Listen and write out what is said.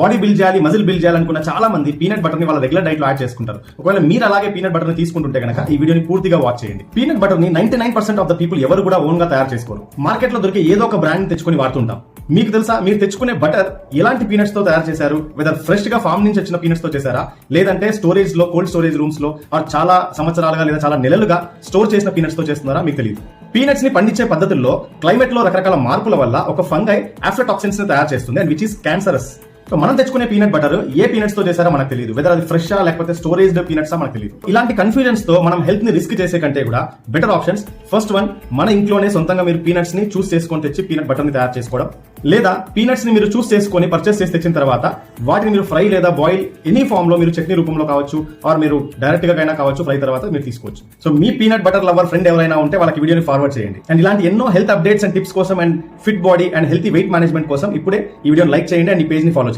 Body build చేయాలి, muscle build చేయాలనుకున్న చాలా మంది పీనట్ బటర్ ని వాళ్ళ రెగ్యులర్ డైట్ లో యాడ్ చేసుకుంటారు. ఒకవేళ మీరు అలాగే పీనట్ బటర్ ని తీసుకుంటుంటే కనుక ఈ వీడియోని పూర్తిగా వాచ్ చేయండి. పీనట్ బటర్ ని 99% ఆఫ్ ద పీపుల్ ఎవరు కూడా ఓన్ గా తయారు చేసుకోరు. మార్కెట్ లో దొరికే ఏదో ఒక బ్రాండ్ తెచ్చుకొని వాడుతుంటాం. మీకు తెలుసా, మీరు తెచ్చుకునే బటర్ ఎలాంటి పీనట్స్ తో తయారు చేశారు? వెదర్ ఫ్రెష్ గా ఫార్మ్ నుంచి వచ్చిన పీనట్స్ తో చేశారా, లేదంటే స్టోరేజ్ లో, కోల్డ్ స్టోరేజ్ రూమ్స్ లో చాలా సంవత్సరాలుగా లేదా చాలా నెలలుగా స్టోర్ చేసిన పీనట్స్ తో చేస్తున్నారా మీకు తెలియదు. పీనట్స్ ని పండించే పద్ధతుల్లో క్లైమేట్ లో రకరకాల మార్పుల వల్ల ఒక ఫంగై ఆఫ్లటాక్సిన్స్ ని తయారు చేస్తుంది, and which is cancerous. So మనం తెచ్చుకునే పీనట్ బటర్ ఏ పీనట్స్ తో చేశారో మనకు తెలియదు. వెదర్ అది ఫ్రెష్ లేకపోతే స్టోరేజ్డ్ పీనట్స్ మనకు తెలియదు. ఇలాంటి కన్ఫ్యూజన్స్ తో మనం హెల్త్ ని రిస్క్ చేసే కంటే కూడా బెటర్ ఆప్షన్స్. ఫస్ట్ వన్, మన ఇంట్లోనే సొంతంగా మీరు పీనట్స్ ని చూస్ చేసుకొని తెచ్చి పీనట్ బటర్ ని తయారు చేసుకోవడం, లేదా పీనట్స్ ని మీరు చూస్ చేసుకొని పర్చేస్ చేసి తెచ్చిన తర్వాత వాటిని మీరు ఫ్రై లేదా బాయిల్ ఎనీ ఫామ్ లో, మీరు చట్నీ రూపంలో కావచ్చు ఆర్ మీరు డైరెక్ట్ గా అయినా కావచ్చు, ఫ్రై తర్వాత మీరు తీసుకోవచ్చు. సో మీ పీనట్ బటర్ లవర్ ఫ్రెండ్ ఎవరైనా ఉంటే వాళ్ళకి వీడియోని ఫార్వర్డ్ చేయండి. అండ్ ఇలాంటి ఎన్నో హెల్త్ అప్డేట్స్ అండ్ టిప్స్ కోసం, and fit body and healthy weight management కోసం ఇప్పుడే ఈ వీడియోని లైక్ చేయండి అండ్ ఈ పేజ్ ని ఫాలో చేయండి.